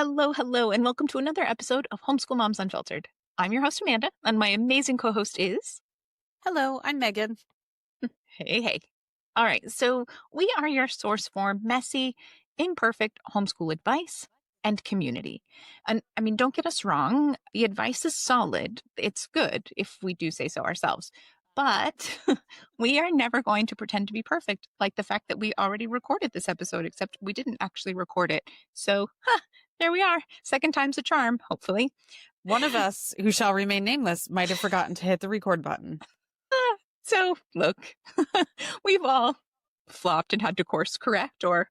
Hello, and welcome to another episode of Homeschool Moms Unfiltered. I'm your host, Amanda, and my amazing co-host is... Hello, I'm Meagan. Hey. All right, so we are your source for messy, imperfect homeschool advice and community. And I mean, don't get us wrong, the advice is solid. It's good if we do say so ourselves. But we are never going to pretend to be perfect, like the fact that we already recorded this episode, except we didn't actually record it. So, there we are. Second time's a charm, hopefully. One of us, who shall remain nameless, might have forgotten to hit the record button. So, look, we've all flopped and had to course correct or,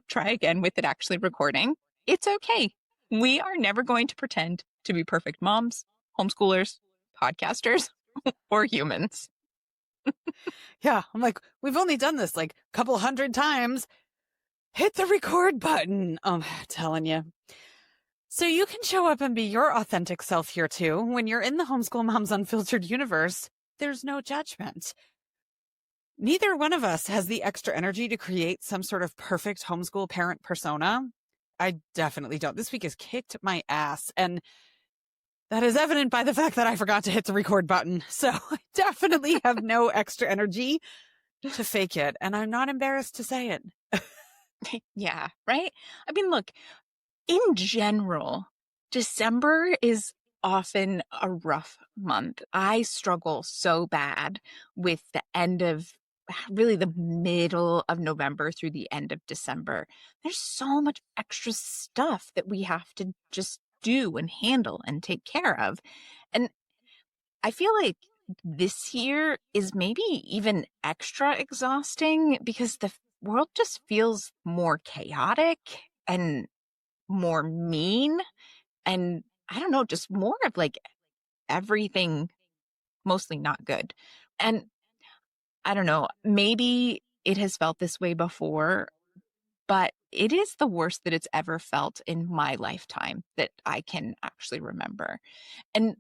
try again with it actually recording. It's okay. We are never going to pretend to be perfect moms, homeschoolers, podcasters, or humans. Yeah, I'm like, we've only done this like a couple hundred times. Hit the record button. I'm telling you. So you can show up and be your authentic self here too. When you're in the Homeschool Moms Unfiltered universe, there's no judgment. Neither one of us has the extra energy to create some sort of perfect homeschool parent persona. I definitely don't. This week has kicked my ass, and that is evident by the fact that I forgot to hit the record button. So I definitely have no extra energy to fake it, and I'm not embarrassed to say it. Yeah, right? I mean, look, in general, December is often a rough month. I struggle so bad with the end of really the middle of November through the end of December. There's so much extra stuff that we have to just do and handle and take care of. And I feel like this year is maybe even extra exhausting because the world just feels more chaotic and more mean. And I don't know, just more of like everything mostly not good. And I don't know, maybe it has felt this way before, but it is the worst that it's ever felt in my lifetime that I can actually remember. And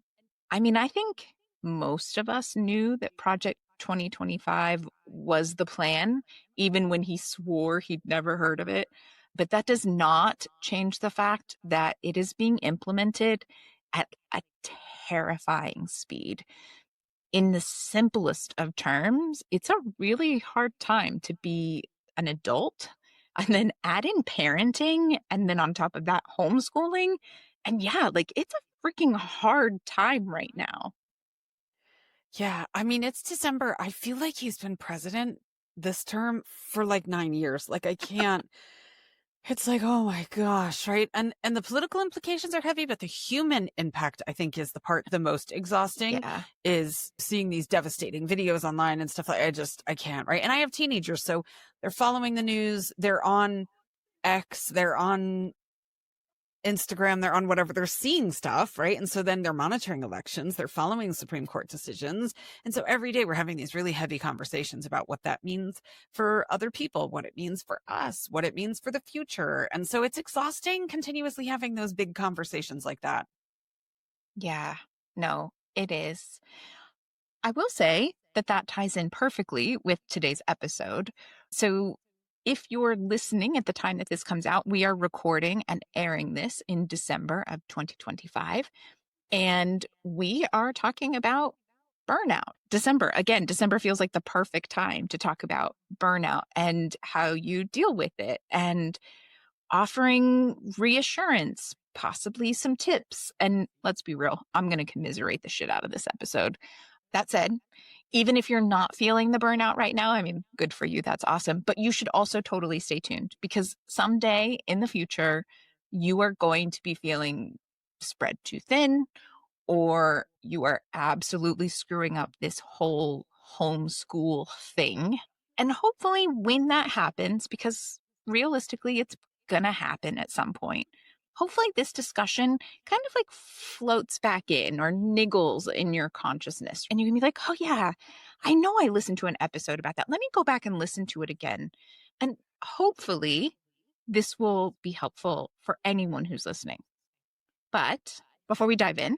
I mean, I think most of us knew that Project 2025 was the plan, even when he swore he'd never heard of it. But that does not change the fact that it is being implemented at a terrifying speed. In the simplest of terms, it's a really hard time to be an adult and then add in parenting and then on top of that, homeschooling. And yeah, like it's a freaking hard time right now. Yeah, I mean, it's December. I feel like he's been president this term for like 9 years. Like I can't. It's like, oh my gosh, right? And the political implications are heavy, but the human impact, I think, is the part the most exhausting. Yeah. Is seeing these devastating videos online and stuff like I can't, right? And I have teenagers, so they're following the news, they're on X, they're on Instagram, they're on whatever, they're seeing stuff, right? And so then they're monitoring elections, they're following Supreme Court decisions. And so every day we're having these really heavy conversations about what that means for other people, what it means for us, what it means for the future. And so it's exhausting continuously having those big conversations like that. Yeah, no, it is. I will say that that ties in perfectly with today's episode. So if you're listening at the time that this comes out, we are recording and airing this in December of 2025. And we are talking about burnout. December feels like the perfect time to talk about burnout and how you deal with it and offering reassurance, possibly some tips. And let's be real, I'm going to commiserate the shit out of this episode. That said, even if you're not feeling the burnout right now, I mean, good for you. That's awesome. But you should also totally stay tuned because someday in the future, you are going to be feeling spread too thin, or you are absolutely screwing up this whole homeschool thing. And hopefully when that happens, because realistically, it's going to happen at some point, hopefully this discussion kind of like floats back in or niggles in your consciousness. And you can be like, oh yeah, I know I listened to an episode about that. Let me go back and listen to it again. And hopefully this will be helpful for anyone who's listening. But before we dive in,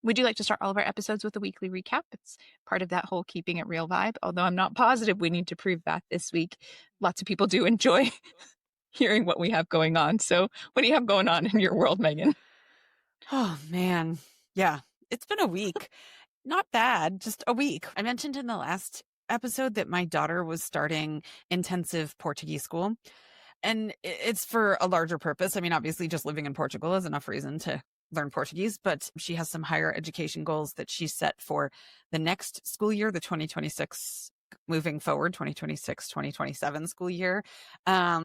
we do like to start all of our episodes with a weekly recap. It's part of that whole keeping it real vibe, although I'm not positive we need to prove that this week. Lots of people do enjoy hearing what we have going on. So, what do you have going on in your world, Meagan? Oh, man. Yeah, it's been a week. Not bad, just a week. I mentioned in the last episode that my daughter was starting intensive Portuguese school, and it's for a larger purpose. I mean, obviously, just living in Portugal is enough reason to learn Portuguese, but she has some higher education goals that she set for the next school year, the 2026 moving forward, 2026, 2027 school year,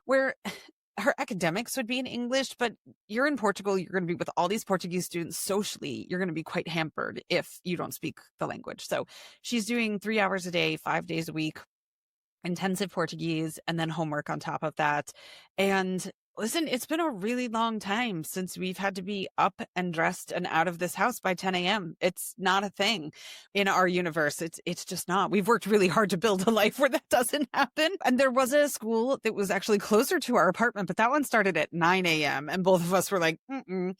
where her academics would be in English, but you're in Portugal, you're going to be with all these Portuguese students socially. You're going to be quite hampered if you don't speak the language. So she's doing 3 hours a day, 5 days a week, intensive Portuguese, and then homework on top of that. And listen, it's been a really long time since we've had to be up and dressed and out of this house by 10 a.m. It's not a thing in our universe. It's just not. We've worked really hard to build a life where that doesn't happen. And there was a school that was actually closer to our apartment, but that one started at 9 a.m. And both of us were like, mm-mm.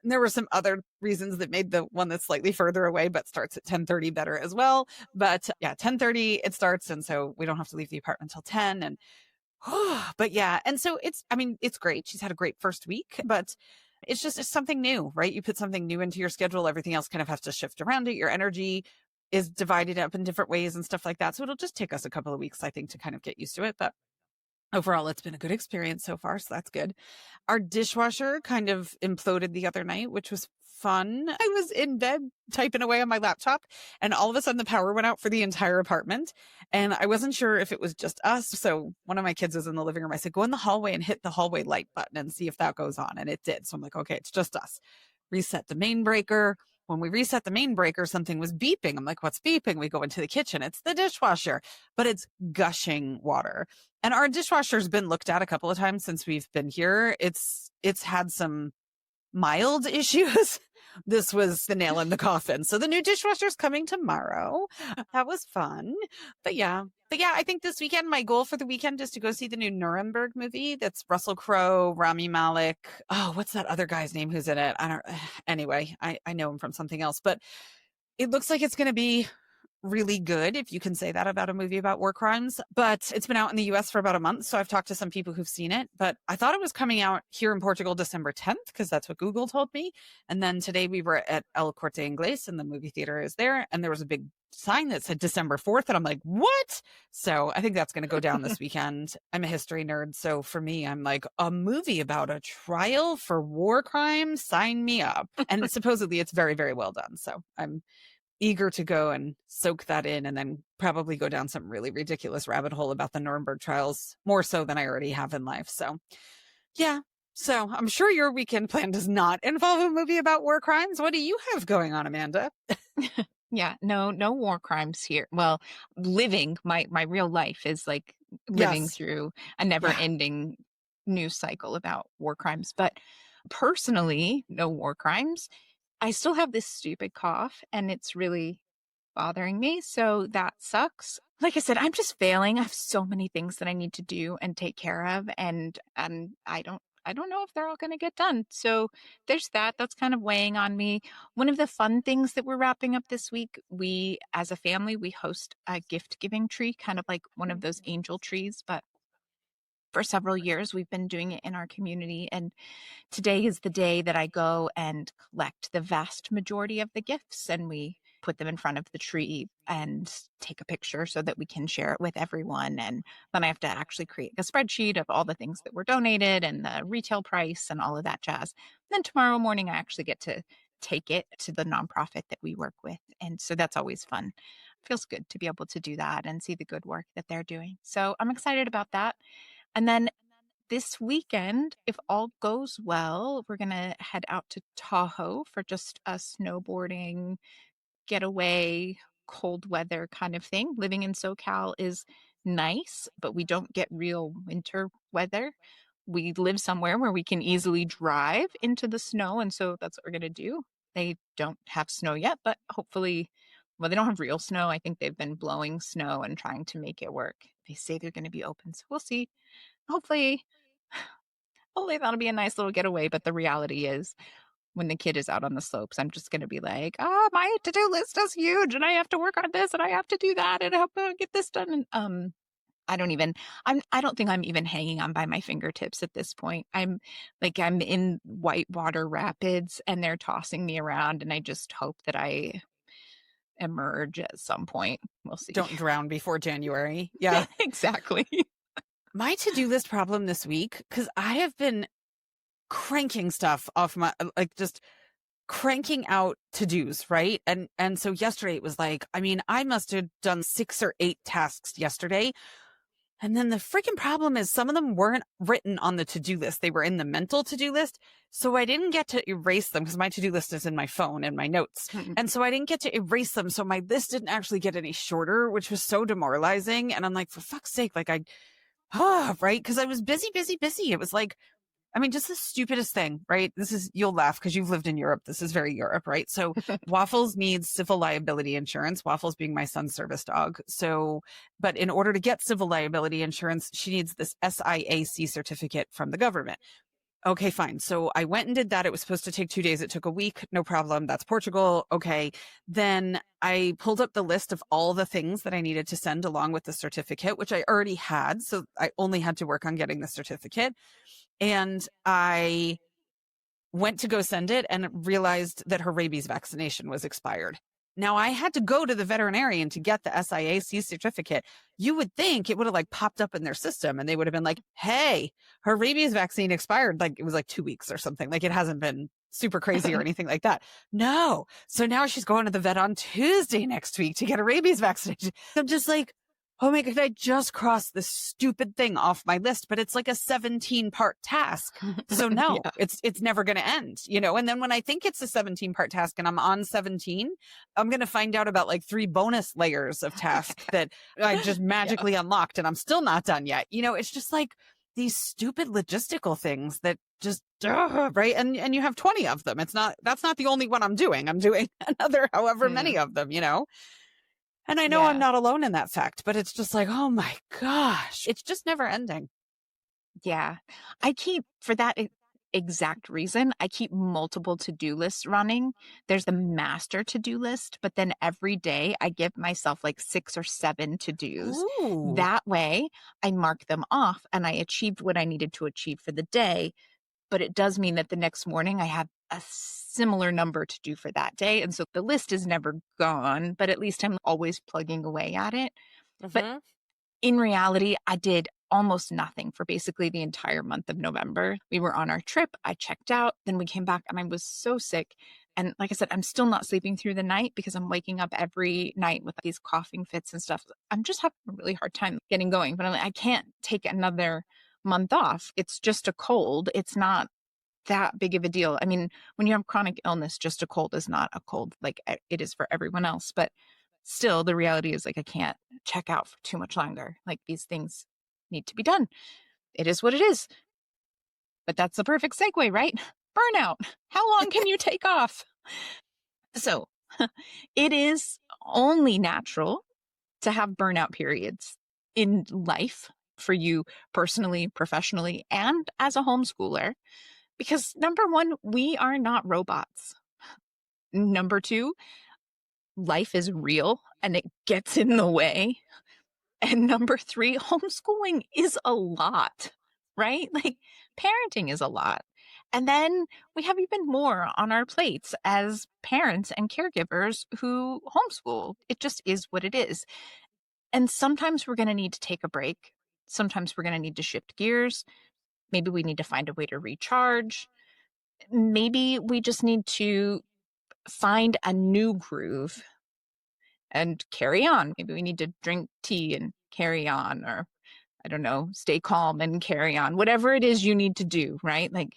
And there were some other reasons that made the one that's slightly further away, but starts at 10:30 better as well. But yeah, 10:30 it starts. And so we don't have to leave the apartment until 10. And but yeah. And so I mean, it's great. She's had a great first week, but it's something new, right? You put something new into your schedule. Everything else kind of has to shift around it. Your energy is divided up in different ways and stuff like that. So it'll just take us a couple of weeks, I think, to kind of get used to it. But overall, it's been a good experience so far. So that's good. Our dishwasher kind of imploded the other night, which was fun. I was in bed typing away on my laptop, and all of a sudden the power went out for the entire apartment. And I wasn't sure if it was just us. So one of my kids was in the living room. I said, go in the hallway and hit the hallway light button and see if that goes on. And it did. So I'm like, okay, it's just us. Reset the main breaker. When we reset the main breaker, something was beeping. I'm like, what's beeping? We go into the kitchen. It's the dishwasher, but it's gushing water. And our dishwasher's been looked at a couple of times since we've been here. It's had some mild issues. This was the nail in the coffin. So the new dishwasher's coming tomorrow. That was fun. But yeah. I think this weekend, my goal for the weekend is to go see the new Nuremberg movie. That's Russell Crowe, Rami Malek. Oh, what's that other guy's name who's in it? Anyway, I know him from something else, but it looks like it's going to be really good, if you can say that about a movie about war crimes. But it's been out in the US for about a month, so I've talked to some people who've seen it. But I thought it was coming out here in Portugal December 10th, because that's what Google told me. And then today we were at El Corte Inglés, and the movie theater is there, and there was a big sign that said December 4th, and I'm like, what? So I think that's going to go down this weekend. I'm a history nerd, so for me, I'm like, a movie about a trial for war crimes? Sign me up. And supposedly it's very, very well done. So I'm eager to go and soak that in, and then probably go down some really ridiculous rabbit hole about the Nuremberg trials, more so than I already have in life. So yeah. So I'm sure your weekend plan does not involve a movie about war crimes. What do you have going on, Amanda? Yeah, no war crimes here. Well, living my real life is like living Yes. through a Yeah. never-ending news cycle about war crimes. But personally, no war crimes. I still have this stupid cough, and it's really bothering me. So that sucks. Like I said, I'm just failing. I have so many things that I need to do and take care of, and I don't know if they're all going to get done. So there's that. That's kind of weighing on me. One of the fun things that we're wrapping up this week, we as a family, we host a gift giving tree, kind of like one of those angel trees, but for several years we've been doing it in our community. And today is the day that I go and collect the vast majority of the gifts, and we put them in front of the tree and take a picture so that we can share it with everyone. And then I have to actually create a spreadsheet of all the things that were donated and the retail price and all of that jazz. And then tomorrow morning, I actually get to take it to the nonprofit that we work with. And so that's always fun. It feels good to be able to do that and see the good work that they're doing. So I'm excited about that. And then this weekend, if all goes well, we're going to head out to Tahoe for just a snowboarding getaway, cold weather kind of thing. Living in SoCal is nice, but we don't get real winter weather. We live somewhere where we can easily drive into the snow, and so that's what we're going to do. They don't have snow yet, but hopefully, well, they don't have real snow. I think they've been blowing snow and trying to make it work. They say they're going to be open, so we'll see. Hopefully, hopefully that'll be a nice little getaway. But the reality is, when the kid is out on the slopes, I'm just going to be like, my to-do list is huge, and I have to work on this, and I have to do that, and I have to get this done. And I don't think I'm even hanging on by my fingertips at this point. I'm in whitewater rapids and they're tossing me around and I just hope that I emerge at some point. We'll see. Don't drown before January. Yeah. Exactly. My to-do list problem this week, because I have been cranking stuff off my, like, just cranking out to-dos, right? And so yesterday it was like, I mean, I must have done 6 or 8 tasks yesterday. And then the freaking problem is some of them weren't written on the to-do list. They were in the mental to-do list. So I didn't get to erase them because my to-do list is in my phone and my notes. And so I didn't get to erase them. So my list didn't actually get any shorter, which was so demoralizing. And I'm like, for fuck's sake, like right? Because I was busy, busy, busy. It was like, I mean, just the stupidest thing, right? You'll laugh because you've lived in Europe. This is very Europe, right? So Waffles needs civil liability insurance, Waffles being my son's service dog. So, but in order to get civil liability insurance, she needs this SIAC certificate from the government. Okay, fine. So I went and did that. It was supposed to take 2 days. It took a week. No problem. That's Portugal. Okay. Then I pulled up the list of all the things that I needed to send along with the certificate, which I already had. So I only had to work on getting the certificate. And I went to go send it and realized that her rabies vaccination was expired. Now I had to go to the veterinarian to get the SIAC certificate. You would think it would have like popped up in their system and they would have been like, hey, her rabies vaccine expired. Like it was like 2 weeks or something. Like it hasn't been super crazy or anything like that. No. So now she's going to the vet on Tuesday next week to get a rabies vaccination. I'm just like, oh my God, I just crossed this stupid thing off my list, but it's like a 17-part task. So no, Yeah. it's never going to end, you know? And then when I think it's a 17-part task and I'm on 17, I'm going to find out about like 3 bonus layers of tasks that I just magically unlocked and I'm still not done yet. You know, it's just like these stupid logistical things that just, right. And you have 20 of them. That's not the only one I'm doing. I'm doing another however many of them, you know? And I know I'm not alone in that fact, but it's just like, oh my gosh, it's just never ending. Yeah. For that exact reason, I keep multiple to-do lists running. There's the master to-do list, but then every day I give myself like 6 or 7 to-dos. Ooh. That way I mark them off and I achieved what I needed to achieve for the day. But it does mean that the next morning I have a similar number to do for that day. And so the list is never gone, but at least I'm always plugging away at it. But in reality, I did almost nothing for basically the entire month of November. We were on our trip. I checked out. Then we came back and I was so sick. And like I said, I'm still not sleeping through the night because I'm waking up every night with these coughing fits and stuff. I'm just having a really hard time getting going. But I'm like, I can't take another month off. It's just a cold. It's not that big of a deal. I mean, when you have chronic illness, just a cold is not a cold like it is for everyone else. But still, the reality is like I can't check out for too much longer. Like these things need to be done. It is what it is. But that's the perfect segue, right? Burnout. How long can you take off? So it is only natural to have burnout periods in life for you personally, professionally, and as a homeschooler. Because number one, we are not robots. Number two, life is real and it gets in the way. And number three, homeschooling is a lot, right? Like parenting is a lot. And then we have even more on our plates as parents and caregivers who homeschool. It just is what it is. And sometimes we're going to need to take a break. Sometimes we're going to need to shift gears. Maybe we need to find a way to recharge. Maybe we just need to find a new groove and carry on. Maybe we need to drink tea and carry on, or I don't know, stay calm and carry on. Whatever it is you need to do, right? Like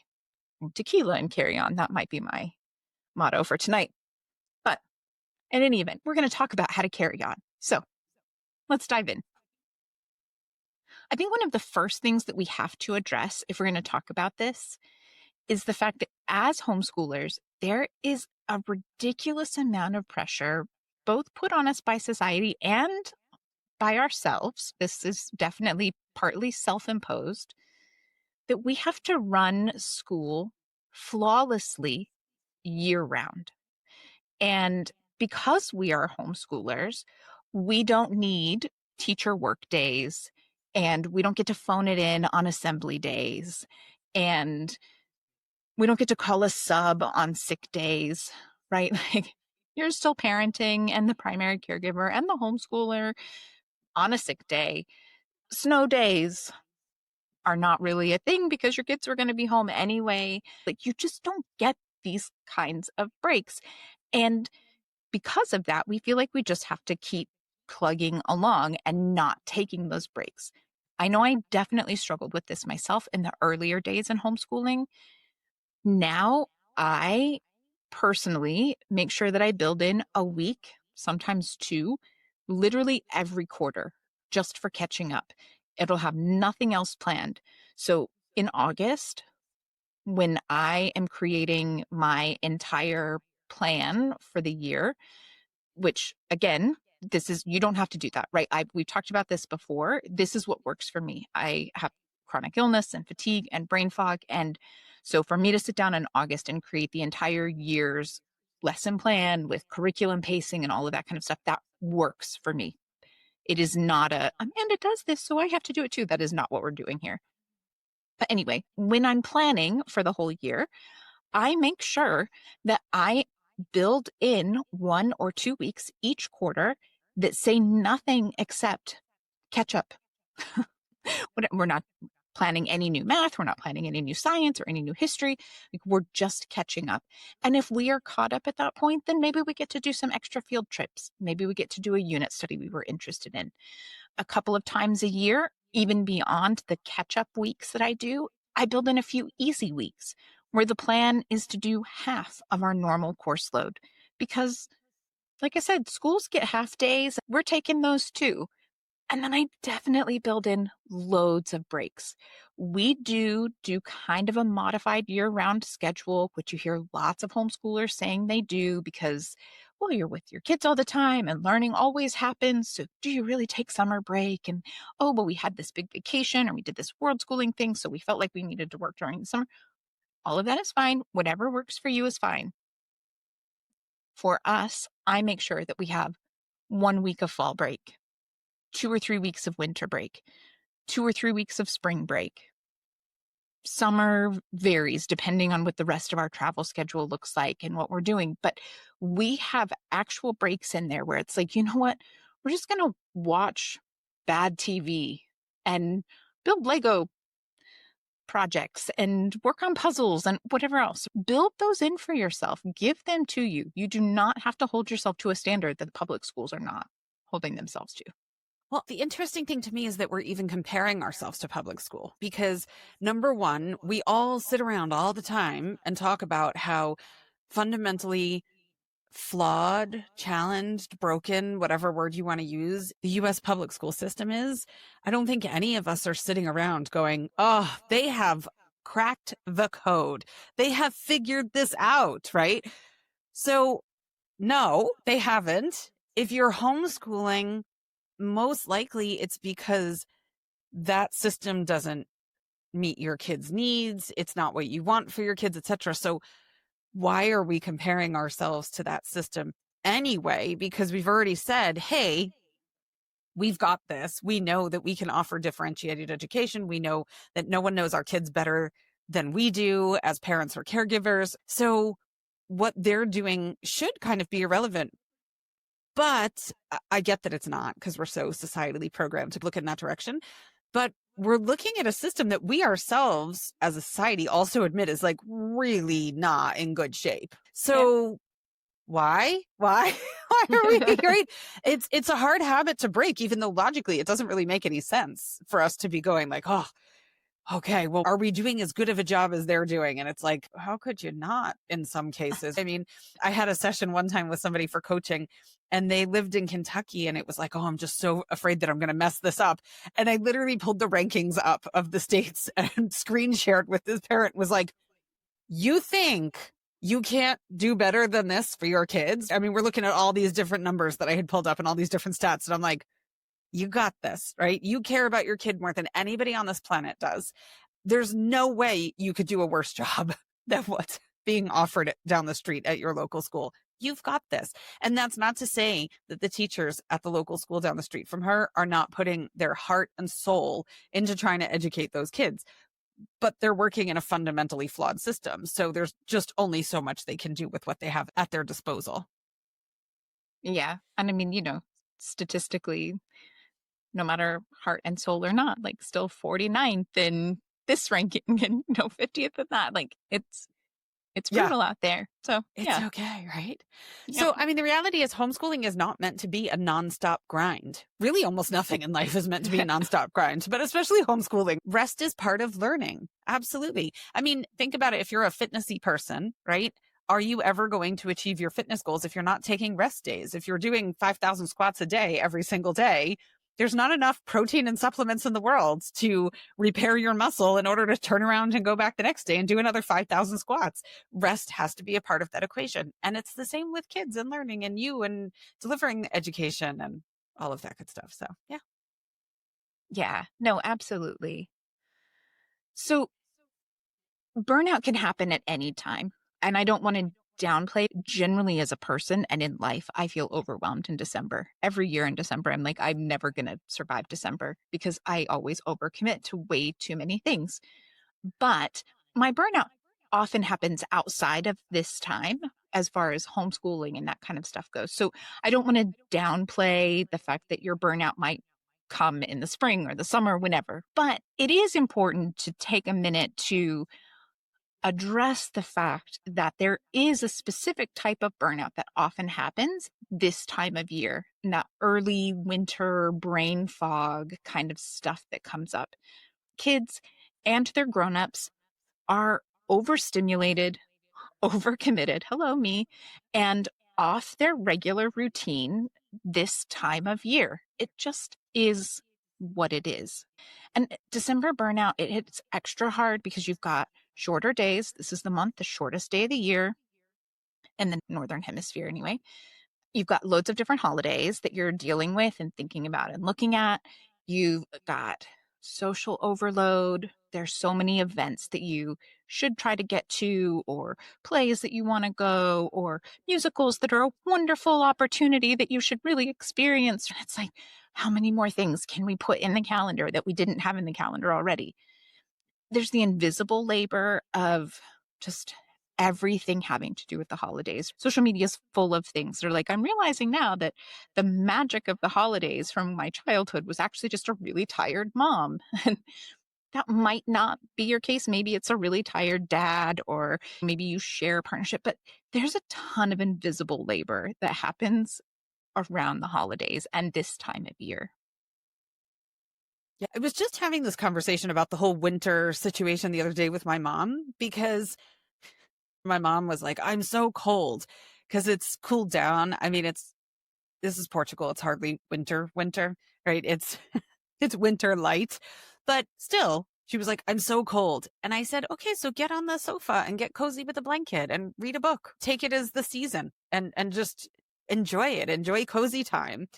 tequila and carry on. That might be my motto for tonight. But in any event, we're going to talk about how to carry on. So let's dive in. I think one of the first things that we have to address if we're going to talk about this is the fact that as homeschoolers, there is a ridiculous amount of pressure, both put on us by society and by ourselves. This is definitely partly self-imposed, that we have to run school flawlessly year round. And because we are homeschoolers, we don't need teacher work days and we don't get to phone it in on assembly days, and we don't get to call a sub on sick days, right? Like, you're still parenting and the primary caregiver and the homeschooler on a sick day. Snow days are not really a thing because your kids are going to be home anyway. Like, you just don't get these kinds of breaks. And because of that, we feel like we just have to keep plugging along and not taking those breaks. I know I definitely struggled with this myself in the earlier days in homeschooling. Now I personally make sure that I build in a week, sometimes two, literally every quarter, just for catching up. It'll have nothing else planned. So in August, when I am creating my entire plan for the year, which again, this is, you don't have to do that, right? We've talked about this before. This is what works for me. I have chronic illness and fatigue and brain fog. And so for me to sit down in August and create the entire year's lesson plan with curriculum pacing and all of that kind of stuff, that works for me. It is not Amanda does this, so I have to do it too. That is not what we're doing here. But anyway, when I'm planning for the whole year, I make sure that I build in 1 or 2 weeks each quarter that say nothing except catch up. We're not planning any new math. We're not planning any new science or any new history. Like, we're just catching up. And if we are caught up at that point, then maybe we get to do some extra field trips. Maybe we get to do a unit study we were interested in. A couple of times a year, even beyond the catch-up weeks that I do, I build in a few easy weeks where the plan is to do half of our normal course load. Because, like I said, schools get half days. We're taking those too. And then I definitely build in loads of breaks. We do kind of a modified year-round schedule, which you hear lots of homeschoolers saying they do because, well, you're with your kids all the time and learning always happens. So do you really take summer break? And, oh, well, we had this big vacation or we did this world schooling thing, so we felt like we needed to work during the summer. All of that is fine. Whatever works for you is fine. For us, I make sure that we have 1 week of fall break, 2 or 3 weeks of winter break, 2 or 3 weeks of spring break. Summer varies depending on what the rest of our travel schedule looks like and what we're doing. But we have actual breaks in there where it's like, you know what? We're just going to watch bad TV and build Lego projects and work on puzzles and whatever else. Build those in for yourself. Give them to you. You do not have to hold yourself to a standard that the public schools are not holding themselves to. Well, the interesting thing to me is that we're even comparing ourselves to public school because, number one, we all sit around all the time and talk about how fundamentally flawed, challenged, broken, whatever word you want to use, the U.S. public school system is. I don't think any of us are sitting around going, oh, they have cracked the code. They have figured this out, right? So no, they haven't. If you're homeschooling, most likely it's because that system doesn't meet your kids' needs. It's not what you want for your kids, etc. So why are we comparing ourselves to that system anyway? Because we've already said, hey, we've got this. We know that we can offer differentiated education. We know that no one knows our kids better than we do as parents or caregivers. So what they're doing should kind of be irrelevant. But I get that it's not because we're so societally programmed to look in that direction. But we're looking at a system that we ourselves as a society also admit is like really not in good shape. So why? Why are we right? It's a hard habit to break, even though logically it doesn't really make any sense for us to be going like, oh, okay, well, are we doing as good of a job as they're doing? And it's like, how could you not in some cases? I mean, I had a session one time with somebody for coaching and they lived in Kentucky and it was like, oh, I'm just so afraid that I'm going to mess this up. And I literally pulled the rankings up of the states and screen shared with this parent was like, you think you can't do better than this for your kids? I mean, we're looking at all these different numbers that I had pulled up and all these different stats. And I'm like, you got this, right? You care about your kid more than anybody on this planet does. There's no way you could do a worse job than what's being offered down the street at your local school. you've got this. And that's not to say that the teachers at the local school down the street from her are not putting their heart and soul into trying to educate those kids, but they're working in a fundamentally flawed system. So there's just only so much they can do with what they have at their disposal. Yeah. And I mean, statistically, no matter heart and soul or not, like still 49th in this ranking and 50th in that. Like it's Yeah. brutal out there. So It's yeah. okay, right? Yep. So, I mean, the reality is homeschooling is not meant to be a nonstop grind. Really, almost nothing in life is meant to be a nonstop grind, but especially homeschooling. Rest is part of learning. Absolutely. I mean, think about it. If you're a fitnessy person, right? Are you ever going to achieve your fitness goals if you're not taking rest days? If you're doing 5,000 squats a day every single day, there's not enough protein and supplements in the world to repair your muscle in order to turn around and go back the next day and do another 5,000 squats. Rest has to be a part of that equation. And it's the same with kids and learning and you and delivering education and all of that good stuff. So, yeah. Yeah. No, absolutely. So burnout can happen at any time. And I don't want to downplay it. Generally as a person and in life, I feel overwhelmed in December. Every year in December, I'm like, I'm never going to survive December because I always overcommit to way too many things. But my burnout often happens outside of this time as far as homeschooling and that kind of stuff goes. So I don't want to downplay the fact that your burnout might come in the spring or the summer, whenever. But it is important to take a minute to address the fact that there is a specific type of burnout that often happens this time of year, and that early winter brain fog kind of stuff that comes up. Kids and their grown-ups are overstimulated, overcommitted, hello me, and off their regular routine this time of year. It just is what it is. And December burnout, it hits extra hard because you've got shorter days. This is the month, the shortest day of the year in the Northern Hemisphere anyway. You've got loads of different holidays that you're dealing with and thinking about and looking at. You've got social overload. There's so many events that you should try to get to, or plays that you want to go, or musicals that are a wonderful opportunity that you should really experience. It's like, how many more things can we put in the calendar that we didn't have in the calendar already? There's the invisible labor of just everything having to do with the holidays. Social media is full of things. They're like, I'm realizing now that the magic of the holidays from my childhood was actually just a really tired mom. And that might not be your case. Maybe it's a really tired dad, or maybe you share a partnership, but there's a ton of invisible labor that happens around the holidays and this time of year. Yeah, I was just having this conversation about the whole winter situation the other day with my mom, because my mom was like, I'm so cold because it's cooled down. I mean, this is Portugal. It's hardly winter, right? It's winter light, but still she was like, I'm so cold. And I said, okay, so get on the sofa and get cozy with a blanket and read a book. Take it as the season and just enjoy it. Enjoy cozy time.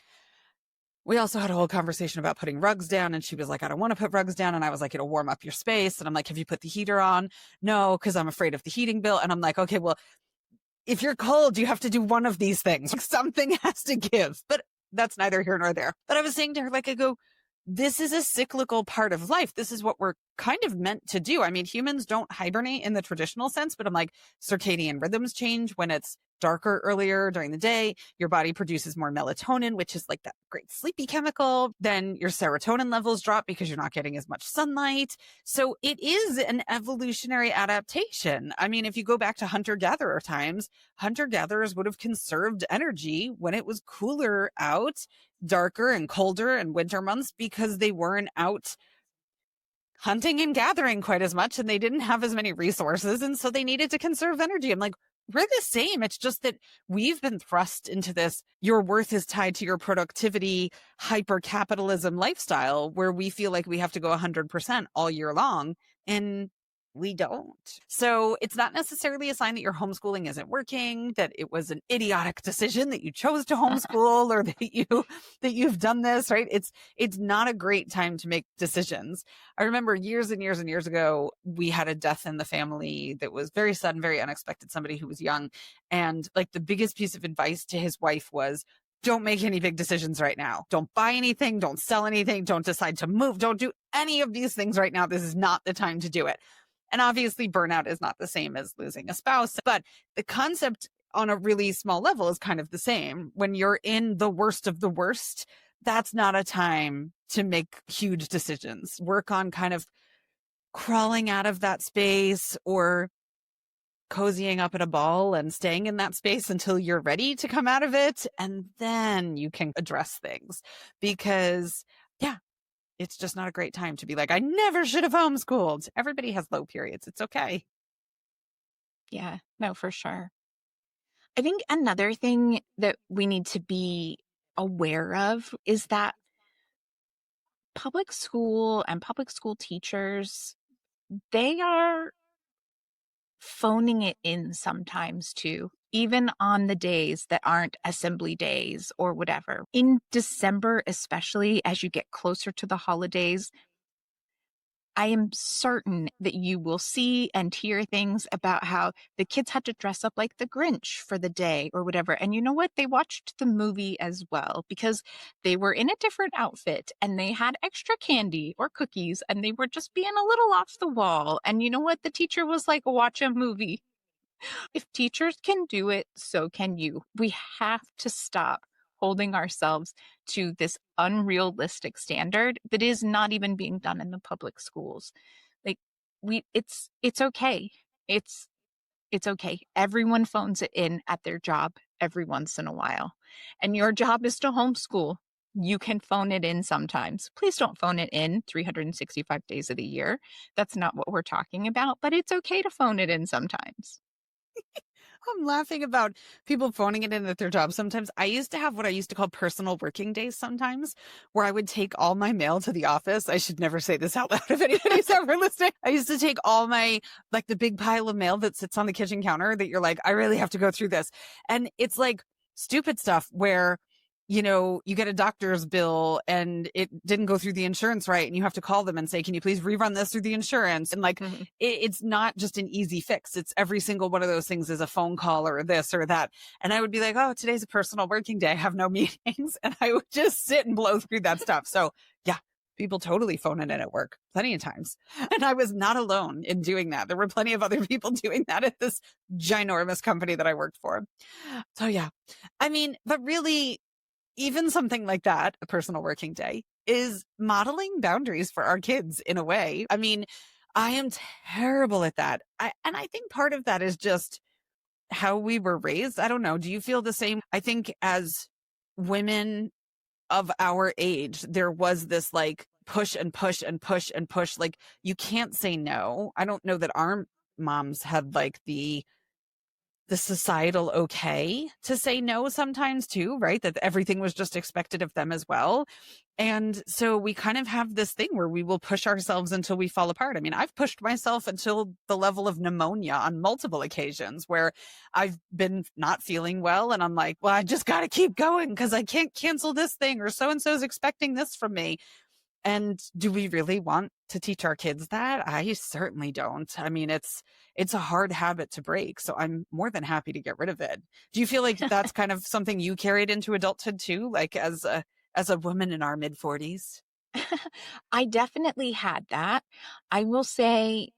We also had a whole conversation about putting rugs down, and she was like, I don't want to put rugs down. And I was like, it'll warm up your space. And I'm like, have you put the heater on? No, because I'm afraid of the heating bill. And I'm like, okay, well, if you're cold, you have to do one of these things. Like, something has to give, but that's neither here nor there. But I was saying to her, like, I go, this is a cyclical part of life. This is what we're kind of meant to do. I mean, humans don't hibernate in the traditional sense, but I'm like, circadian rhythms change when it's darker earlier during the day. Your body produces more melatonin, which is like that great sleepy chemical. Then your serotonin levels drop because you're not getting as much sunlight. So it is an evolutionary adaptation. I mean, if you go back to hunter-gatherer times, hunter-gatherers would have conserved energy when it was cooler out, darker and colder in winter months, because they weren't out hunting and gathering quite as much and they didn't have as many resources. And so they needed to conserve energy. I'm like, we're the same. It's just that we've been thrust into this, your worth is tied to your productivity, hyper capitalism lifestyle where we feel like we have to go 100% all year long. And We don't. So it's not necessarily a sign that your homeschooling isn't working, that it was an idiotic decision that you chose to homeschool or that you've done this, right? It's not a great time to make decisions. I remember years and years and years ago, we had a death in the family that was very sudden, very unexpected, somebody who was young. And like the biggest piece of advice to his wife was, don't make any big decisions right now. Don't buy anything. Don't sell anything. Don't decide to move. Don't do any of these things right now. This is not the time to do it. And obviously, burnout is not the same as losing a spouse, but the concept on a really small level is kind of the same. When you're in the worst of the worst, that's not a time to make huge decisions. Work on kind of crawling out of that space or cozying up in a ball and staying in that space until you're ready to come out of it. And then you can address things because, yeah, it's just not a great time to be like, I never should have homeschooled. Everybody has low periods. It's okay. Yeah, no, for sure. I think another thing that we need to be aware of is that public school and public school teachers, they are phoning it in sometimes too, even on the days that aren't assembly days or whatever. In December, especially as you get closer to the holidays, I am certain that you will see and hear things about how the kids had to dress up like the Grinch for the day or whatever. And you know what? They watched the movie as well because they were in a different outfit and they had extra candy or cookies and they were just being a little off the wall. And you know what? The teacher was like, watch a movie. If teachers can do it, so can you. We have to stop holding ourselves to this unrealistic standard that is not even being done in the public schools. Like it's okay. It's it's okay. Everyone phones it in at their job every once in a while. And your job is to homeschool. You can phone it in sometimes. Please don't phone it in 365 days of the year. That's not what we're talking about, but it's okay to phone it in sometimes. I'm laughing about people phoning it in at their job. Sometimes I used to have what I used to call personal working days sometimes, where I would take all my mail to the office. I should never say this out loud if anybody's ever listening. I used to take all my, like the big pile of mail that sits on the kitchen counter that you're like, I really have to go through this. And it's like stupid stuff where, you know, you get a doctor's bill and it didn't go through the insurance right. And you have to call them and say, can you please rerun this through the insurance? And like, Mhm. it's not just an easy fix. It's every single one of those things is a phone call or this or that. And I would be like, oh, today's a personal working day. I have no meetings. And I would just sit and blow through that stuff. So yeah, people totally phone it in at work plenty of times. And I was not alone in doing that. There were plenty of other people doing that at this ginormous company that I worked for. So yeah, I mean, but really, even something like that, a personal working day, is modeling boundaries for our kids in a way. I mean, I am terrible at that. And I think part of that is just how we were raised. I don't know. Do you feel the same? I think as women of our age, there was this like push and push and push and push. Like you can't say no. I don't know that our moms had like the societal okay to say no sometimes too, right? That everything was just expected of them as well. And so we kind of have this thing where we will push ourselves until we fall apart. I mean, I've pushed myself until the level of pneumonia on multiple occasions where I've been not feeling well. And I'm like, well, I just got to keep going because I can't cancel this thing or so-and-so is expecting this from me. And do we really want to teach our kids that? I certainly don't. I mean, it's a hard habit to break, so I'm more than happy to get rid of it. Do you feel like that's kind of something you carried into adulthood too, like as a woman in our mid 40s? I definitely had that. I will say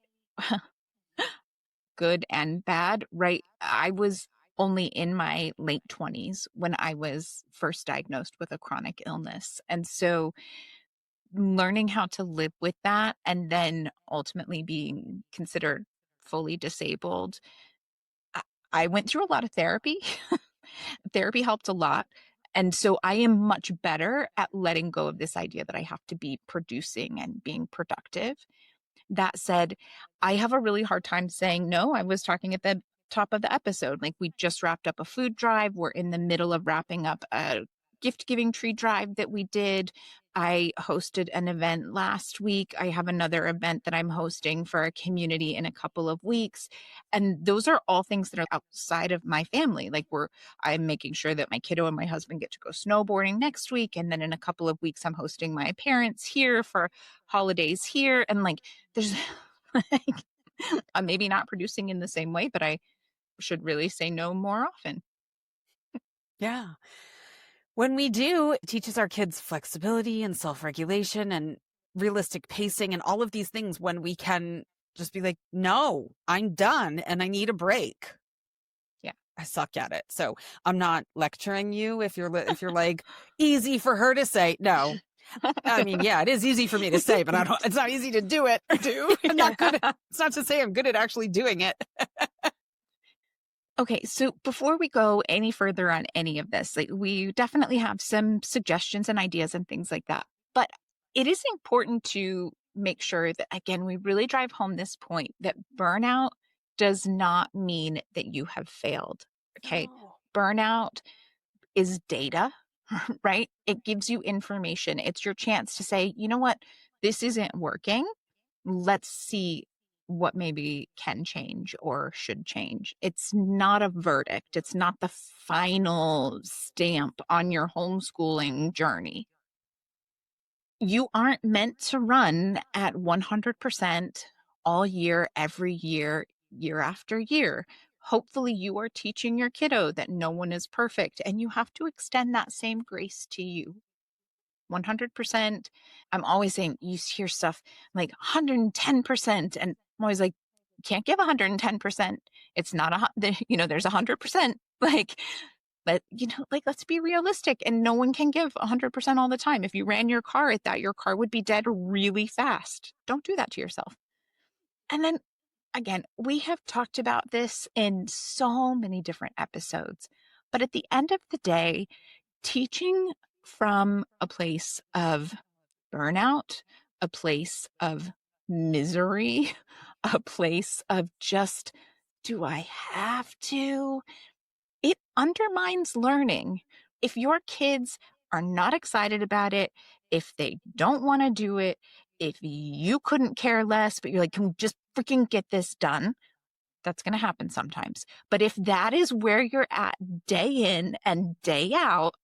good and bad, right? I was only in my late 20s when I was first diagnosed with a chronic illness. And so learning how to live with that and then ultimately being considered fully disabled, I, I went through a lot of therapy. Therapy helped a lot. And so I am much better at letting go of this idea that I have to be producing and being productive. That said, I have a really hard time saying no. I was talking at the top of the episode. Like we just wrapped up a food drive. We're in the middle of wrapping up a gift giving tree drive that we did. I hosted an event last week. I have another event that I'm hosting for a community in a couple of weeks. And those are all things that are outside of my family. Like I'm making sure that my kiddo and my husband get to go snowboarding next week. And then in a couple of weeks, I'm hosting my parents here for holidays here. And like, there's like, I'm maybe not producing in the same way, but I should really say no more often. Yeah. When we do, it teaches our kids flexibility and self-regulation and realistic pacing and all of these things when we can just be like, no, I'm done and I need a break. Yeah. I suck at it. So I'm not lecturing you if you're like easy for her to say. No. I mean, yeah, it is easy for me to say, but it's not easy to do it or do. I'm not good it's not to say I'm good at actually doing it. Okay, so before we go any further on any of this, like we definitely have some suggestions and ideas and things like that. But it is important to make sure that, again, we really drive home this point that burnout does not mean that you have failed. Okay. No. Burnout is data, right? It gives you information. It's your chance to say, you know what, this isn't working. Let's see what maybe can change or should change. It's not a verdict. It's not the final stamp on your homeschooling journey. You aren't meant to run at 100% all year, every year, year after year. Hopefully, you are teaching your kiddo that no one is perfect, and you have to extend that same grace to you. 100%. I'm always saying you hear stuff like 110%. And I'm always like, you can't give 110%. It's not there's 100%. Like, but like, let's be realistic. And no one can give 100% all the time. If you ran your car at that, your car would be dead really fast. Don't do that to yourself. And then again, we have talked about this in so many different episodes. But at the end of the day, teaching from a place of burnout, a place of misery, a place of just, do I have to? It undermines learning. If your kids are not excited about it, if they don't want to do it, if you couldn't care less, but you're like, can we just freaking get this done? That's going to happen sometimes. But if that is where you're at day in and day out,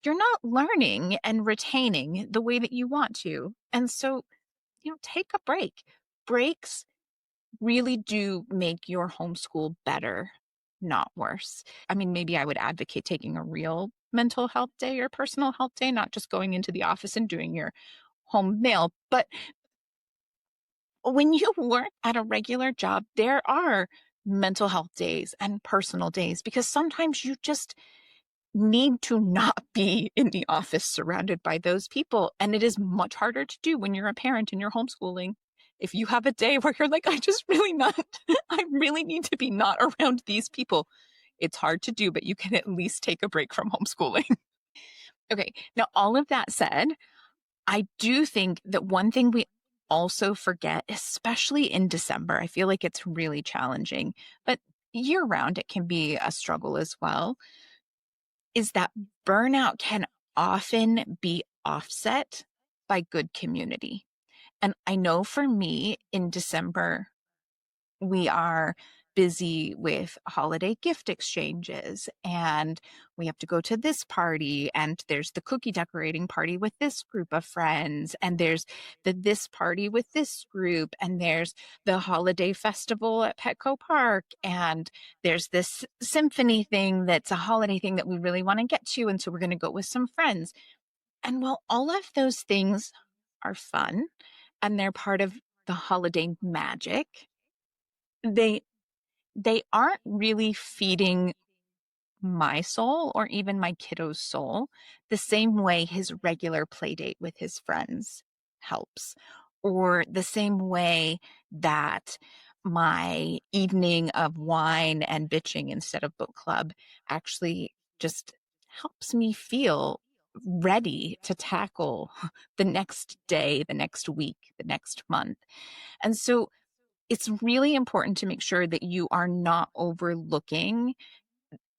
you're not learning and retaining the way that you want to. And so, take a break. Breaks really do make your homeschool better, not worse. I mean, maybe I would advocate taking a real mental health day or personal health day, not just going into the office and doing your home mail. But when you work at a regular job, there are mental health days and personal days because sometimes you just need to not be in the office surrounded by those people. And it is much harder to do when you're a parent and you're homeschooling. If you have a day where you're like, I really need to be not around these people. It's hard to do, but you can at least take a break from homeschooling. Okay. Now, all of that said, I do think that one thing we also forget, especially in December, I feel like it's really challenging, but year round, it can be a struggle as well, is that burnout can often be offset by good community. And I know for me in December, we are busy with holiday gift exchanges and we have to go to this party and there's the cookie decorating party with this group of friends and there's this party with this group and there's the holiday festival at Petco Park and there's this symphony thing that's a holiday thing that we really want to get to, and so we're going to go with some friends. And while all of those things are fun and they're part of the holiday magic, they they aren't really feeding my soul or even my kiddo's soul the same way his regular play date with his friends helps, or the same way that my evening of wine and bitching instead of book club actually just helps me feel ready to tackle the next day, the next week, the next month. And so it's really important to make sure that you are not overlooking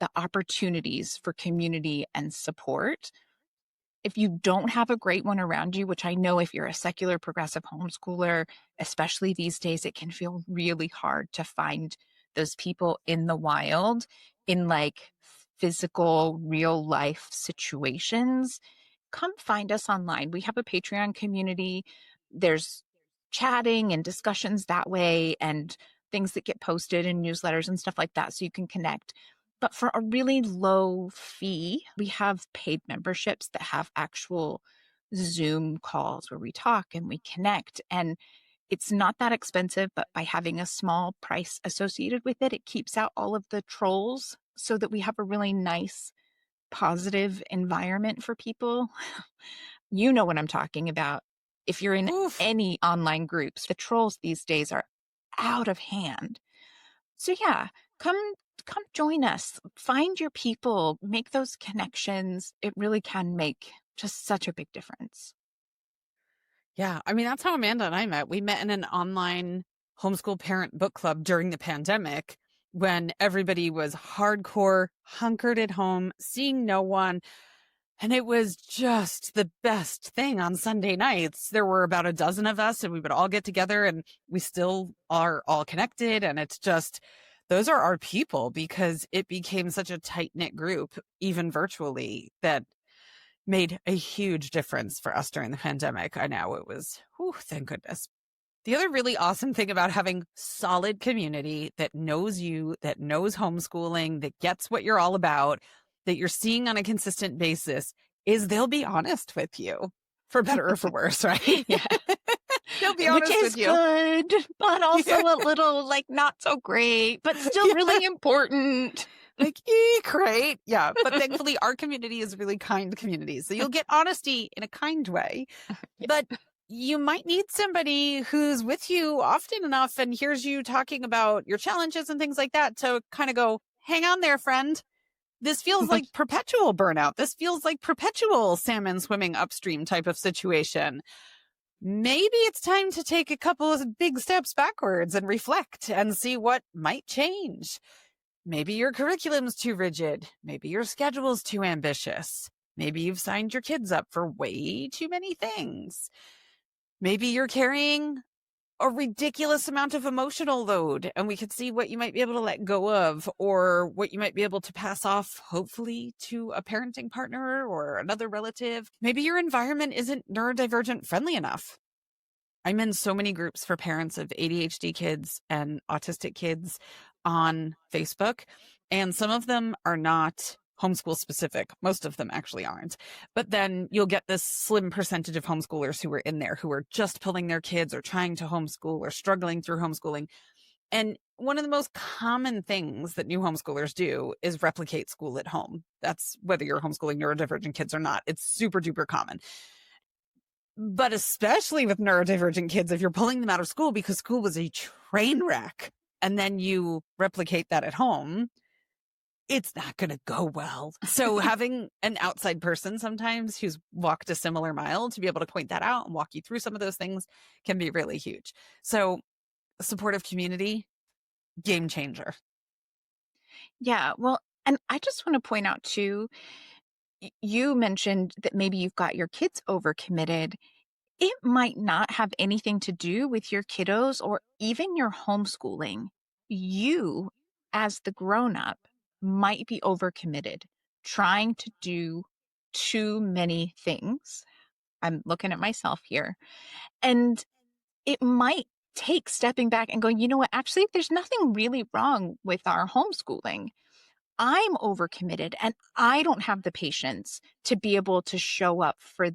the opportunities for community and support. If you don't have a great one around you, which I know if you're a secular progressive homeschooler, especially these days, it can feel really hard to find those people in the wild in like physical, real life situations. Come find us online. We have a Patreon community. There's chatting and discussions that way, and things that get posted in newsletters and stuff like that so you can connect. But for a really low fee, we have paid memberships that have actual Zoom calls where we talk and we connect. And it's not that expensive, but by having a small price associated with it, it keeps out all of the trolls so that we have a really nice, positive environment for people. You know what I'm talking about. If you're in Oof. any online groups, the trolls these days are out of hand. So yeah, come come join us. Find your people, make those connections. It really can make just such a big difference. Yeah. I mean, that's how Amanda and I met. We met in an online homeschool parent book club during the pandemic when everybody was hardcore, hunkered at home, seeing no one. And it was just the best thing on Sunday nights. There were about a dozen of us and we would all get together and we still are all connected. And it's just, those are our people because it became such a tight knit group, even virtually, that made a huge difference for us during the pandemic. I know it was, whew, thank goodness. The other really awesome thing about having solid community that knows you, that knows homeschooling, that gets what you're all about, that you're seeing on a consistent basis is they'll be honest with you, for better or for worse, right? Yeah. They'll be Which honest is with you. good, but also Yeah. a little like not so great, but still really important. Like, eek, right? Yeah. But thankfully, our community is a really kind community. So you'll get honesty in a kind way. Yeah. But you might need somebody who's with you often enough and hears you talking about your challenges and things like that to kind of go, hang on there, friend. This feels like perpetual burnout. This feels like perpetual salmon swimming upstream type of situation. Maybe it's time to take a couple of big steps backwards and reflect and see what might change. Maybe your curriculum's too rigid. Maybe your schedule's too ambitious. Maybe you've signed your kids up for way too many things. Maybe you're carrying a ridiculous amount of emotional load and we could see what you might be able to let go of or what you might be able to pass off, hopefully, to a parenting partner or another relative. Maybe your environment isn't neurodivergent friendly enough. I'm in so many groups for parents of ADHD kids and autistic kids on Facebook, and some of them are not homeschool specific. Most of them actually aren't. But then you'll get this slim percentage of homeschoolers who are in there who are just pulling their kids or trying to homeschool or struggling through homeschooling. And one of the most common things that new homeschoolers do is replicate school at home. That's whether you're homeschooling neurodivergent kids or not. It's super duper common. But especially with neurodivergent kids, if you're pulling them out of school because school was a train wreck and then you replicate that at home, it's not going to go well. So having an outside person sometimes who's walked a similar mile to be able to point that out and walk you through some of those things can be really huge. So supportive community, game changer. Yeah. Well, and I just want to point out too, you mentioned that maybe you've got your kids overcommitted. It might not have anything to do with your kiddos or even your homeschooling. You, as the grown up, might be overcommitted, trying to do too many things. I'm looking at myself here. And it might take stepping back and going, you know what, actually, there's nothing really wrong with our homeschooling. I'm overcommitted and I don't have the patience to be able to show up for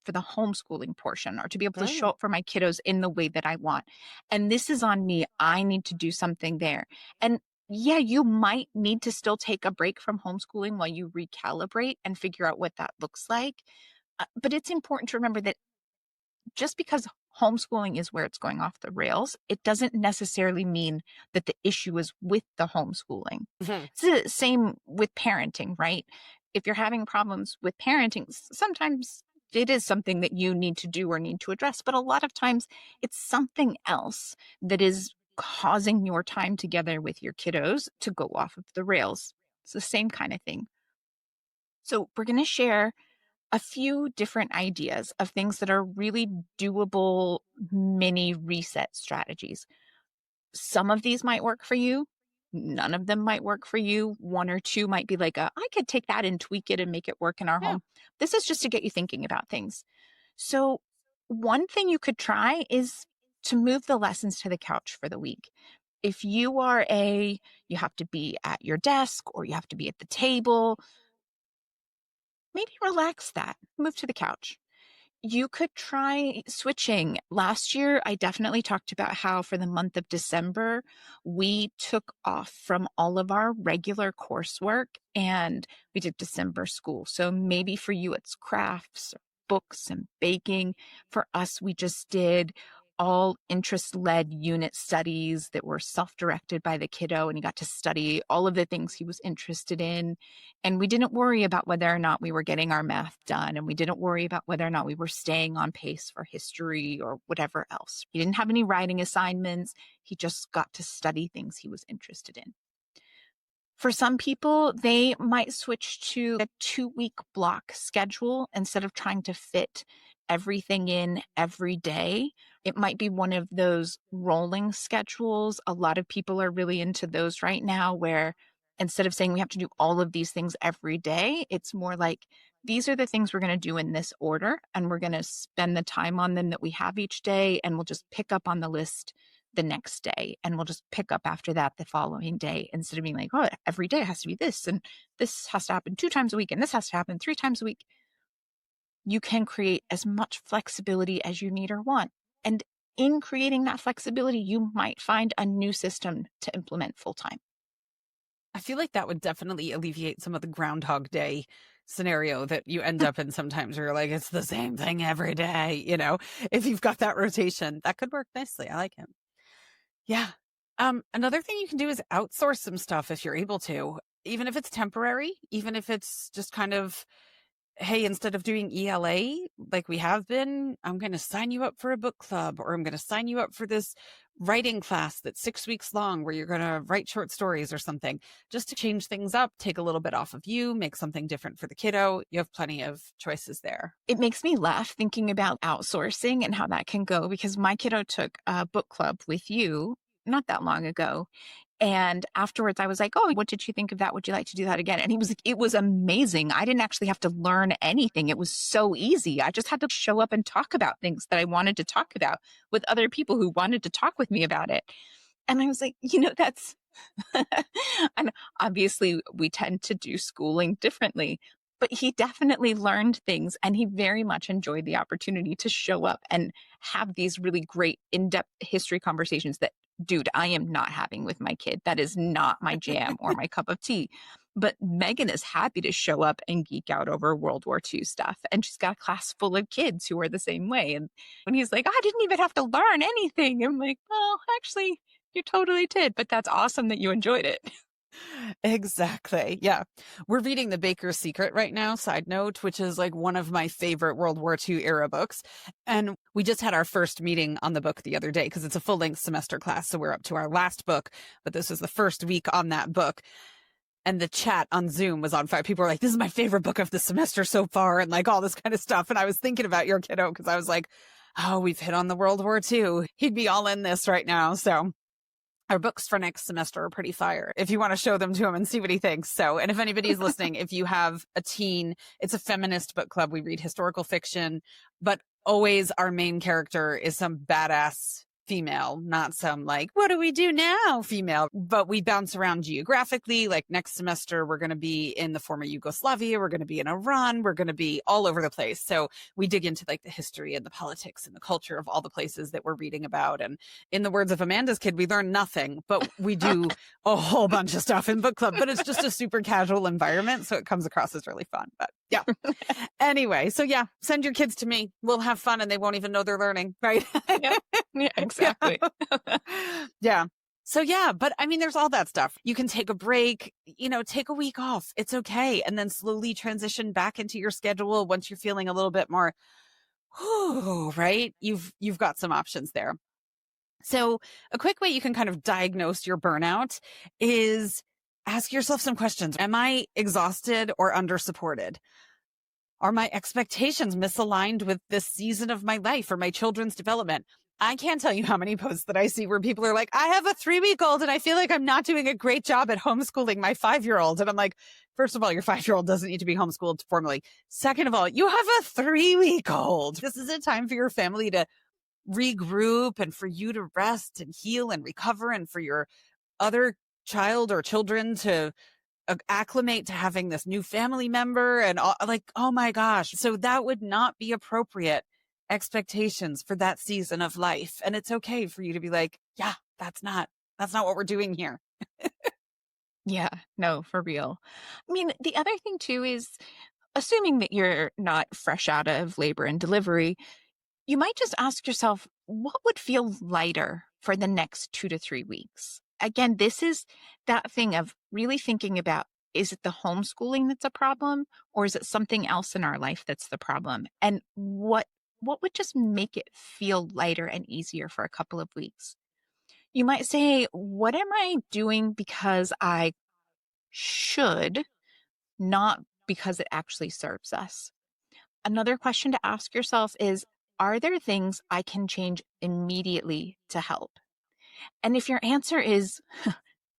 the homeschooling portion or to be able to show Right. up for my kiddos in the way that I want. And this is on me. I need to do something there. And yeah, you might need to still take a break from homeschooling while you recalibrate and figure out what that looks like. But it's important to remember that just because homeschooling is where it's going off the rails, it doesn't necessarily mean that the issue is with the homeschooling. Mhm. It's the same with parenting, right? If you're having problems with parenting, sometimes it is something that you need to do or need to address, but a lot of times it's something else that is causing your time together with your kiddos to go off of the rails. It's the same kind of thing. So we're going to share a few different ideas of things that are really doable mini reset strategies. Some of these might work for you. None of them might work for you. One or two might be like, I could take that and tweak it and make it work in our Yeah. home. This is just to get you thinking about things. So, one thing you could try is to move the lessons to the couch for the week. If you have to be at your desk or you have to be at the table, maybe relax that, move to the couch. You could try switching. Last year, I definitely talked about how for the month of December, we took off from all of our regular coursework and we did December school. So maybe for you, it's crafts, books, and baking. For us, we just did all interest-led unit studies that were self-directed by the kiddo, and he got to study all of the things he was interested in. And we didn't worry about whether or not we were getting our math done, and we didn't worry about whether or not we were staying on pace for history or whatever else. He didn't have any writing assignments. He just got to study things he was interested in. For some people, they might switch to a 2-week block schedule instead of trying to fit everything in every day. It might be one of those rolling schedules. A lot of people are really into those right now, where instead of saying we have to do all of these things every day, it's more like these are the things we're going to do in this order, and we're going to spend the time on them that we have each day, and we'll just pick up on the list the next day, and we'll just pick up after that the following day, instead of being like, oh, every day has to be this, and this has to happen 2 times a week, and this has to happen 3 times a week. You can create as much flexibility as you need or want. And in creating that flexibility, you might find a new system to implement full time. I feel like that would definitely alleviate some of the Groundhog Day scenario that you end up in sometimes where you're like, it's the same thing every day, if you've got that rotation, that could work nicely. I like it. Yeah. Another thing you can do is outsource some stuff if you're able to, even if it's temporary, even if it's just kind of, hey, instead of doing ELA like we have been, I'm going to sign you up for a book club, or I'm going to sign you up for this writing class that's 6 weeks long where you're going to write short stories or something, just to change things up, take a little bit off of you, make something different for the kiddo. You have plenty of choices there. It makes me laugh thinking about outsourcing and how that can go, because my kiddo took a book club with you not that long ago. And afterwards, I was like, oh, what did you think of that? Would you like to do that again? And he was like, it was amazing. I didn't actually have to learn anything. It was so easy. I just had to show up and talk about things that I wanted to talk about with other people who wanted to talk with me about it. And I was like, that's, and obviously we tend to do schooling differently, but he definitely learned things, and he very much enjoyed the opportunity to show up and have these really great in-depth history conversations that, dude, I am not having with my kid. That is not my jam or my cup of tea. But Meagan is happy to show up and geek out over World War II stuff. And she's got a class full of kids who are the same way. And when he's like, I didn't even have to learn anything, I'm like, well, actually, you totally did. But that's awesome that you enjoyed it. Exactly. Yeah. We're reading The Baker's Secret right now, side note, which is like one of my favorite World War II era books. And we just had our first meeting on the book the other day because it's a full length semester class. So we're up to our last book, but this is the first week on that book. And the chat on Zoom was on fire. People were like, this is my favorite book of the semester so far, and like all this kind of stuff. And I was thinking about your kiddo because I was like, oh, we've hit on the World War II. He'd be all in this right now. So our books for next semester are pretty fire if you want to show them to him and see what he thinks. So, and if anybody's listening, if you have a teen, it's a feminist book club. We read historical fiction, but always our main character is some badass female, not some like, what do we do now female, but we bounce around geographically. Like next semester, we're going to be in the former Yugoslavia. We're going to be in Iran. We're going to be all over the place. So we dig into like the history and the politics and the culture of all the places that we're reading about. And in the words of Amanda's kid, we learn nothing, but we do a whole bunch of stuff in book club, but it's just a super casual environment. So it comes across as really fun, but yeah. Anyway, so yeah, send your kids to me. We'll have fun and they won't even know they're learning, right? Yeah, exactly. Yeah. So yeah, but I mean, there's all that stuff. You can take a break, take a week off. It's okay. And then slowly transition back into your schedule once you're feeling a little bit more, right? You've got some options there. So a quick way you can kind of diagnose your burnout is ask yourself some questions. Am I exhausted or under supported? Are my expectations misaligned with this season of my life or my children's development? I can't tell you how many posts that I see where people are like, I have a 3-week-old and I feel like I'm not doing a great job at homeschooling my 5-year-old. And I'm like, first of all, your 5-year-old doesn't need to be homeschooled formally. Second of all, you have a 3-week-old. This is a time for your family to regroup and for you to rest and heal and recover, and for your other child or children to acclimate to having this new family member and all, like, oh my gosh. So that would not be appropriate expectations for that season of life. And it's okay for you to be like, yeah, that's not what we're doing here. Yeah, no, for real. I mean, the other thing too is, assuming that you're not fresh out of labor and delivery, you might just ask yourself, what would feel lighter for the next 2 to 3 weeks? Again, this is that thing of really thinking about, is it the homeschooling that's a problem, or is it something else in our life that's the problem? And what would just make it feel lighter and easier for a couple of weeks? You might say, what am I doing because I should, not because it actually serves us? Another question to ask yourself is, are there things I can change immediately to help? And if your answer is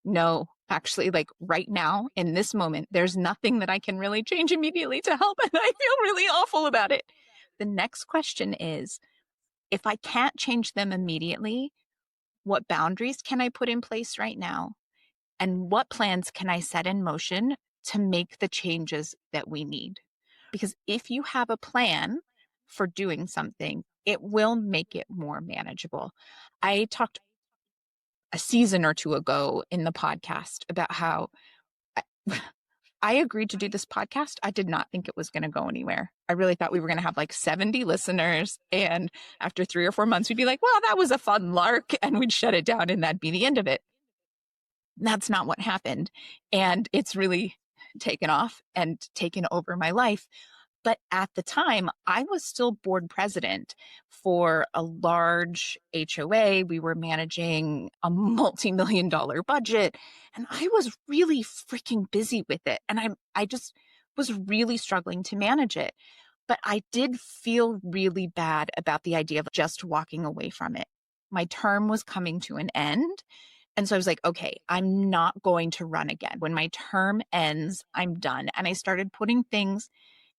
no, actually, like right now, in this moment, there's nothing that I can really change immediately to help, and I feel really awful about it. The next question is, if I can't change them immediately, what boundaries can I put in place right now? And what plans can I set in motion to make the changes that we need? Because if you have a plan for doing something, it will make it more manageable. I talked a season or two ago in the podcast about how I, I agreed to do this podcast. I did not think it was going to go anywhere. I really thought we were going to have like 70 listeners. And after 3 or 4 months, we'd be like, well, that was a fun lark. And we'd shut it down and that'd be the end of it. That's not what happened. And it's really taken off and taken over my life. But at the time, I was still board president for a large HOA. We were managing a multi-million-dollar budget, and I was really freaking busy with it. And I just was really struggling to manage it. But I did feel really bad about the idea of just walking away from it. My term was coming to an end. And so I was like, okay, I'm not going to run again. When my term ends, I'm done. And I started putting things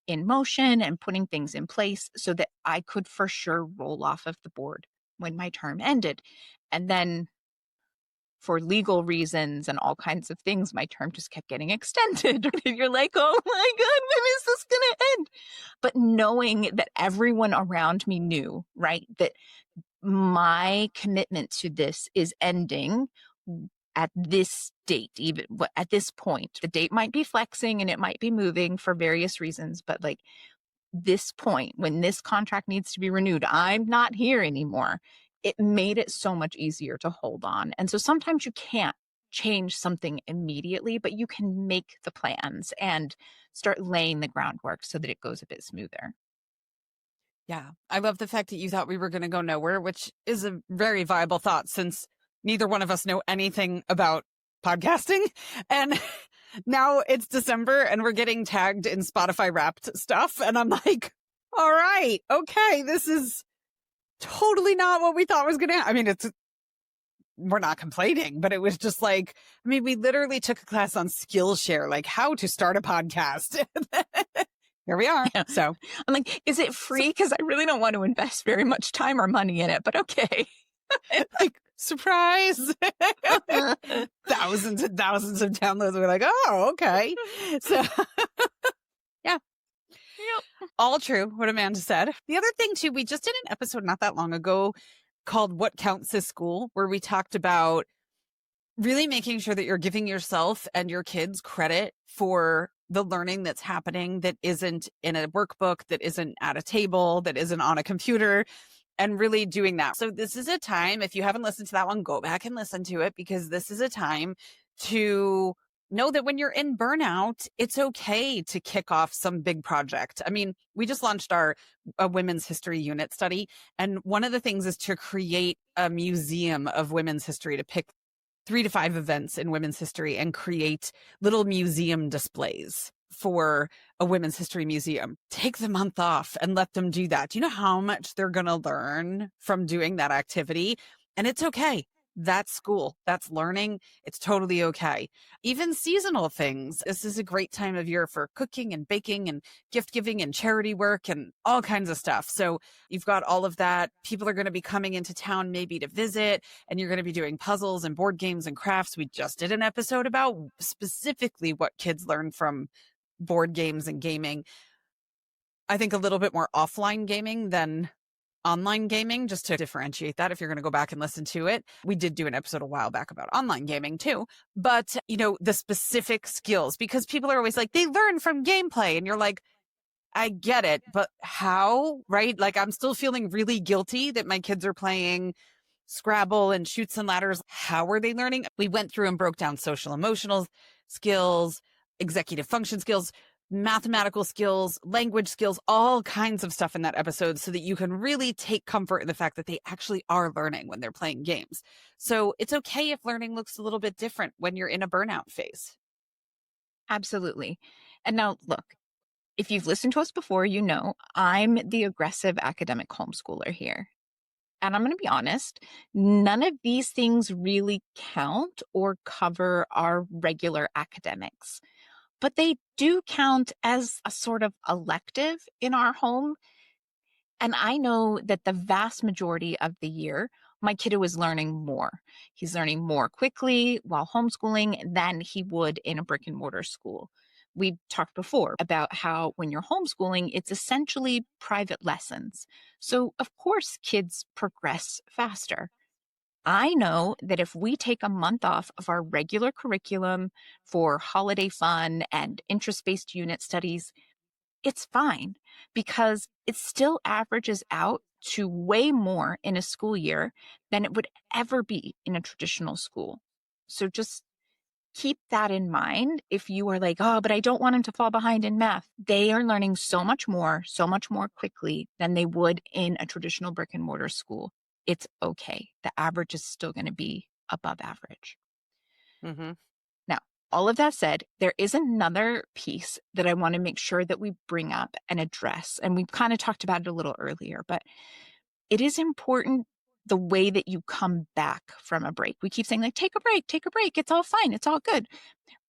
in motion and putting things in place so that I could for sure roll off of the board when my term ended. And then for legal reasons and all kinds of things, my term just kept getting extended. You're like, oh my God, when is this going to end? But knowing that everyone around me knew, right, that my commitment to this is ending at this date, even at this point. The date might be flexing and it might be moving for various reasons, but like this point, when this contract needs to be renewed, I'm not here anymore. It made it so much easier to hold on. And so sometimes you can't change something immediately, but you can make the plans and start laying the groundwork so that it goes a bit smoother. Yeah. I love the fact that you thought we were going to go nowhere, which is a very viable thought since neither one of us know anything about podcasting. And now it's December and we're getting tagged in Spotify Wrapped stuff. And I'm like, all right, okay, this is totally not what we thought was going to happen. I mean, we're not complaining, but it was just like, I mean, we literally took a class on Skillshare, like how to start a podcast. Here we are. Yeah. So I'm like, is it free? Because I really don't want to invest very much time or money in it, but okay. Like, surprise. Thousands and thousands of downloads. We're like, oh, okay. So, yeah. Yep. All true, what Amanda said. The other thing, too, we just did an episode not that long ago called What Counts as School, where we talked about really making sure that you're giving yourself and your kids credit for the learning that's happening that isn't in a workbook, that isn't at a table, that isn't on a computer, and really doing that. So this is a time, if you haven't listened to that one, go back and listen to it, because this is a time to know that when you're in burnout, it's okay to kick off some big project. I mean, we just launched our women's history unit study. And one of the things is to create a museum of women's history, to pick 3 to 5 events in women's history and create little museum displays for a women's history museum. Take the month off and let them do that. Do you know how much they're going to learn from doing that activity? And it's okay. That's school. That's learning. It's totally okay. Even seasonal things. This is a great time of year for cooking and baking and gift giving and charity work and all kinds of stuff. So you've got all of that. People are going to be coming into town maybe to visit, and you're going to be doing puzzles and board games and crafts. We just did an episode about specifically what kids learn from board games and gaming. I think a little bit more offline gaming than online gaming, just to differentiate that if you're going to go back and listen to it. We did do an episode a while back about online gaming too, but the specific skills, because people are always like, they learn from gameplay, and you're like, I get it, but how, right? Like, I'm still feeling really guilty that my kids are playing Scrabble and Chutes and Ladders. How are they learning? We went through and broke down social emotional skills, executive function skills, mathematical skills, language skills, all kinds of stuff in that episode, so that you can really take comfort in the fact that they actually are learning when they're playing games. So it's okay if learning looks a little bit different when you're in a burnout phase. Absolutely. And now, look, if you've listened to us before, you know I'm the aggressive academic homeschooler here. And I'm going to be honest, none of these things really count or cover our regular academics, but they do count as a sort of elective in our home. And I know that the vast majority of the year, my kiddo is learning more. He's learning more quickly while homeschooling than he would in a brick and mortar school. We talked before about how when you're homeschooling, it's essentially private lessons. So, of course, kids progress faster. I know that if we take a month off of our regular curriculum for holiday fun and interest based unit studies, it's fine because it still averages out to way more in a school year than it would ever be in a traditional school. So just keep that in mind. If you are like, oh, but I don't want them to fall behind in math, they are learning so much more quickly than they would in a traditional brick and mortar school. It's okay. The average is still going to be above average. Mm-hmm. Now, all of that said, there is another piece that I want to make sure that we bring up and address. And we kind of talked about it a little earlier, but it is important the way that you come back from a break. We keep saying, like, take a break. It's all fine. It's all good.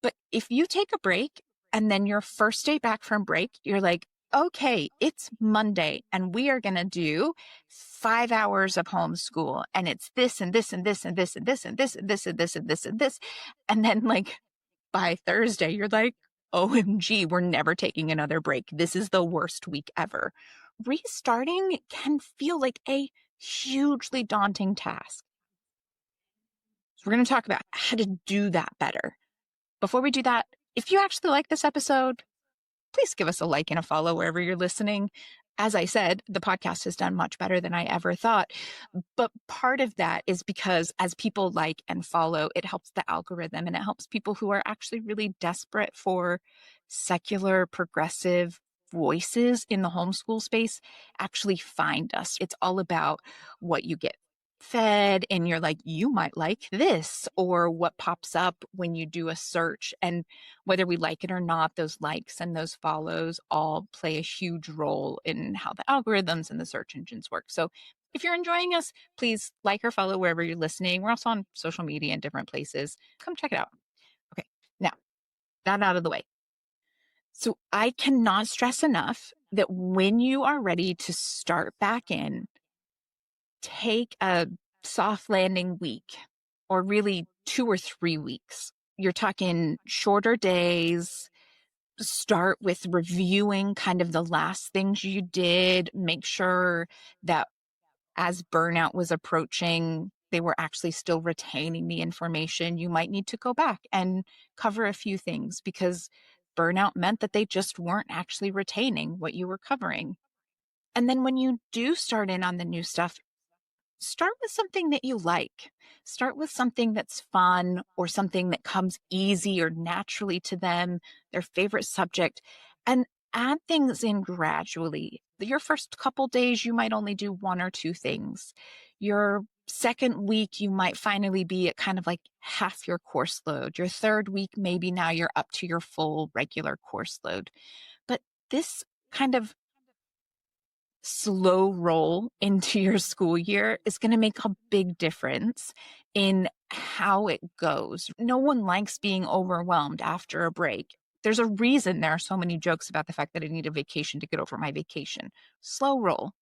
But if you take a break and then your first day back from break, you're like, okay, it's Monday and we are going to do 5 hours of homeschool, and it's this and this and this and this and this and this and this and this and this and this. And then, like, by Thursday, you're like, OMG, we're never taking another break. This is the worst week ever. Restarting can feel like a hugely daunting task. So we're going to talk about how to do that better. Before we do that, if you actually like this episode, please give us a like and a follow wherever you're listening. As I said, the podcast has done much better than I ever thought. But part of that is because as people like and follow, it helps the algorithm, and it helps people who are actually really desperate for secular, progressive voices in the homeschool space actually find us. It's all about what you get fed, and you're like, you might like this, or what pops up when you do a search. And whether we like it or not, those likes and those follows all play a huge role in how the algorithms and the search engines work. So if you're enjoying us, please like or follow wherever you're listening. We're also on social media in different places. Come check it out. Okay, now that out of the way. So I cannot stress enough that when you are ready to start back in, take a soft landing week, or really 2 or 3 weeks. You're talking shorter days. Start with reviewing kind of the last things you did. Make sure that as burnout was approaching, they were actually still retaining the information. You might need to go back and cover a few things because burnout meant that they just weren't actually retaining what you were covering. And then when you do start in on the new stuff, start with something that you like. Start with something that's fun or something that comes easy or naturally to them, their favorite subject, and add things in gradually. Your first couple days, you might only do 1 or 2 things. Your second week, you might finally be at kind of like half your course load. Your third week, maybe now you're up to your full regular course load. But this kind of slow roll into your school year is going to make a big difference in how it goes. No one likes being overwhelmed after a break. There's a reason there are so many jokes about the fact that I need a vacation to get over my vacation. Slow roll.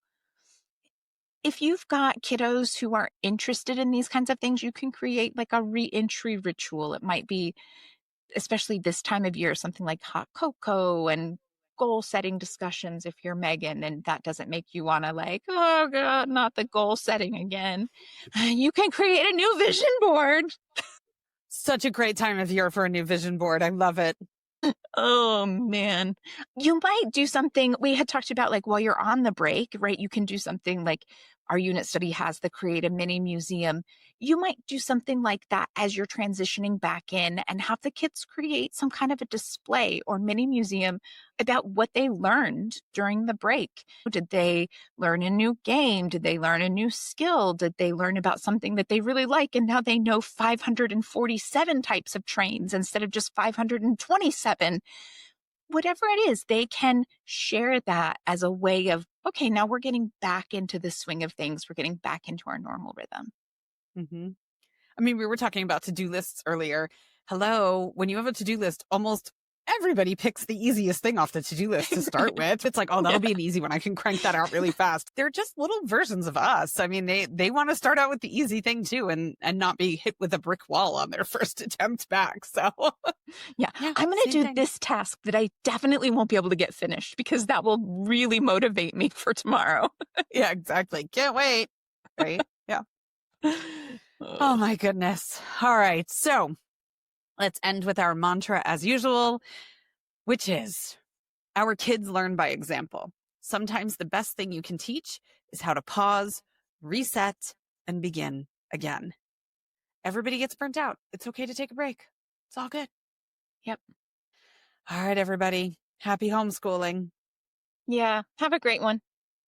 If you've got kiddos who are interested in these kinds of things, you can create like a re-entry ritual. It might be, especially this time of year, something like hot cocoa and goal setting discussions if you're Meagan and that doesn't make you want to like, oh God, not the goal setting again. You can create a new vision board. Such a great time of year for a new vision board. I love it. Oh man. You might do something we had talked about, like while you're on the break, right? You can do something like our unit study has the create a mini museum. You might do something like that as you're transitioning back in and have the kids create some kind of a display or mini museum about what they learned during the break. Did they learn a new game? Did they learn a new skill? Did they learn about something that they really like and now they know 547 types of trains instead of just 527? Whatever it is, they can share that as a way of, okay, now we're getting back into the swing of things. We're getting back into our normal rhythm. Mm-hmm. I mean, we were talking about to-do lists earlier. Hello, when you have a to-do list, almost everybody picks the easiest thing off the to-do list to start with. It's like, oh, that'll be an easy one. I can crank that out really fast. They're just little versions of us. I mean, they want to start out with the easy thing too and not be hit with a brick wall on their first attempt back. So yeah, yeah, I'm going to do thing. this task that I definitely won't be able to get finished because that will really motivate me for tomorrow. Yeah, exactly. Can't wait. Right? Yeah. Oh my goodness. All right. So let's end with our mantra as usual, which is our kids learn by example. Sometimes the best thing you can teach is how to pause, reset, and begin again. Everybody gets burnt out. It's okay to take a break. It's all good. Yep. All right, everybody. Happy homeschooling. Yeah. Have a great one.